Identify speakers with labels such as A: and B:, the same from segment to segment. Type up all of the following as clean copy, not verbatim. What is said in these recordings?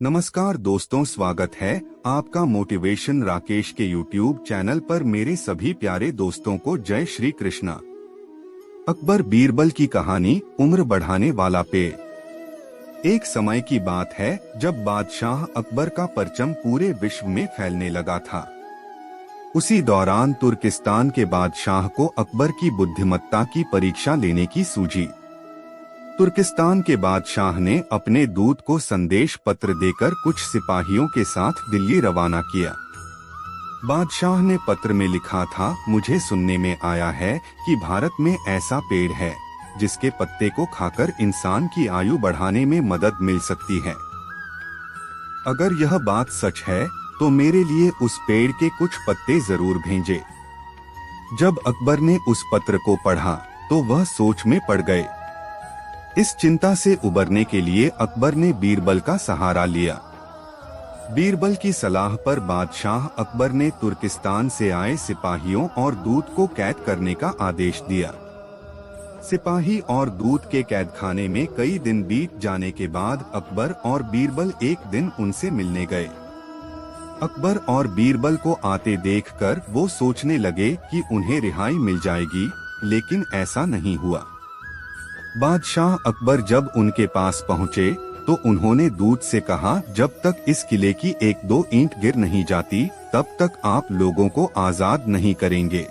A: नमस्कार दोस्तों, स्वागत है आपका मोटिवेशन राकेश के YouTube चैनल पर। मेरे सभी प्यारे दोस्तों को जय श्री कृष्णा। अकबर बीरबल की कहानी, उम्र बढ़ाने वाला पेड़। एक समय की बात है जब बादशाह अकबर का परचम पूरे विश्व में फैलने लगा था। उसी दौरान तुर्किस्तान के बादशाह को अकबर की बुद्धिमत्ता की परीक्षा लेने की सूझी। तुर्किस्तान के बादशाह ने अपने दूत को संदेश पत्र देकर कुछ सिपाहियों के साथ दिल्ली रवाना किया। बादशाह ने पत्र में लिखा था, मुझे सुनने में आया है कि भारत में ऐसा पेड़ है जिसके पत्ते को खाकर इंसान की आयु बढ़ाने में मदद मिल सकती है। अगर यह बात सच है तो मेरे लिए उस पेड़ के कुछ पत्ते जरूर भेजें। जब अकबर ने उस पत्र को पढ़ा तो वह सोच में पड़ गए। इस चिंता से उबरने के लिए अकबर ने बीरबल का सहारा लिया। बीरबल की सलाह पर बादशाह अकबर ने तुर्किस्तान से आए सिपाहियों और दूत को कैद करने का आदेश दिया। सिपाही और दूत के कैदखाने में कई दिन बीत जाने के बाद अकबर और बीरबल एक दिन उनसे मिलने गए। अकबर और बीरबल को आते देखकर वो सोचने लगे कि उन्हें रिहाई मिल जाएगी, लेकिन ऐसा नहीं हुआ। बादशाह अकबर जब उनके पास पहुंचे तो उन्होंने दूत से कहा, जब तक इस किले की एक दो ईंट गिर नहीं जाती तब तक आप लोगों को आजाद नहीं करेंगे।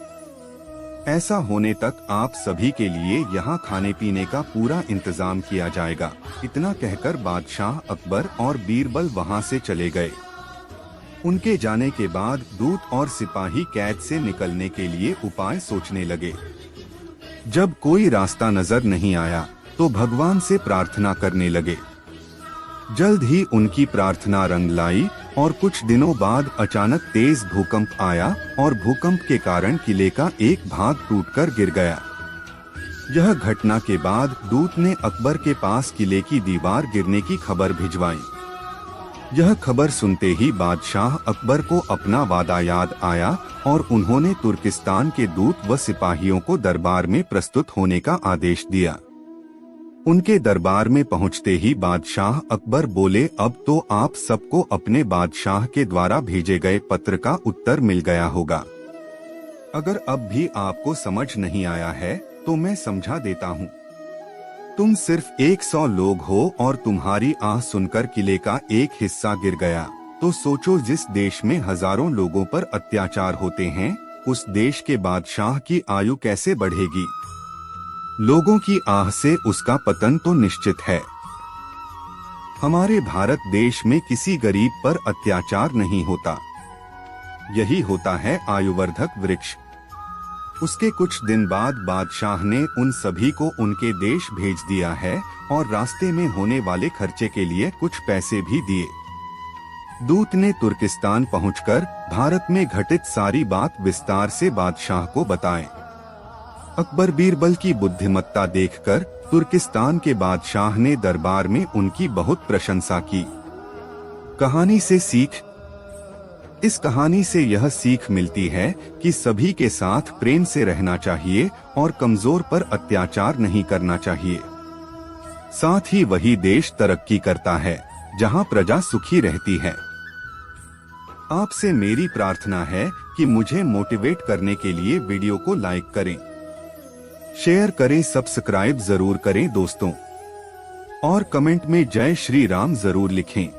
A: ऐसा होने तक आप सभी के लिए यहाँ खाने पीने का पूरा इंतजाम किया जाएगा। इतना कहकर बादशाह अकबर और बीरबल वहाँ से चले गए। उनके जाने के बाद दूत और सिपाही कैद से निकलने के लिए उपाय सोचने लगे। जब कोई रास्ता नजर नहीं आया तो भगवान से प्रार्थना करने लगे। जल्द ही उनकी प्रार्थना रंग लाई और कुछ दिनों बाद अचानक तेज भूकंप आया और भूकंप के कारण किले का एक भाग टूटकर गिर गया। यह घटना के बाद दूत ने अकबर के पास किले की दीवार गिरने की खबर भिजवाई। यह खबर सुनते ही बादशाह अकबर को अपना वादा याद आया और उन्होंने तुर्किस्तान के दूत व सिपाहियों को दरबार में प्रस्तुत होने का आदेश दिया। उनके दरबार में पहुंचते ही बादशाह अकबर बोले, अब तो आप सबको अपने बादशाह के द्वारा भेजे गए पत्र का उत्तर मिल गया होगा। अगर अब भी आपको समझ नहीं आया है तो मैं समझा देता हूँ। तुम सिर्फ 100 लोग हो और तुम्हारी आह सुनकर किले का एक हिस्सा गिर गया, तो सोचो जिस देश में हजारों लोगों पर अत्याचार होते हैं उस देश के बादशाह की आयु कैसे बढ़ेगी। लोगों की आह से उसका पतन तो निश्चित है। हमारे भारत देश में किसी गरीब पर अत्याचार नहीं होता। यही होता है आयुवर्धक वृक्ष। उसके कुछ दिन बाद बादशाह ने उन सभी को उनके देश भेज दिया है और रास्ते में होने वाले खर्चे के लिए कुछ पैसे भी दिए। दूत ने तुर्किस्तान पहुंचकर भारत में घटित सारी बात विस्तार से बादशाह को बताए। अकबर बीरबल की बुद्धिमत्ता देखकर तुर्किस्तान के बादशाह ने दरबार में उनकी बहुत प्रशंसा की। कहानी से सीख। इस कहानी से यह सीख मिलती है कि सभी के साथ प्रेम से रहना चाहिए और कमजोर पर अत्याचार नहीं करना चाहिए। साथ ही वही देश तरक्की करता है जहां प्रजा सुखी रहती है। आपसे मेरी प्रार्थना है कि मुझे मोटिवेट करने के लिए वीडियो को लाइक करें, शेयर करें, सब्सक्राइब जरूर करें दोस्तों, और कमेंट में जय श्री राम जरूर लिखें।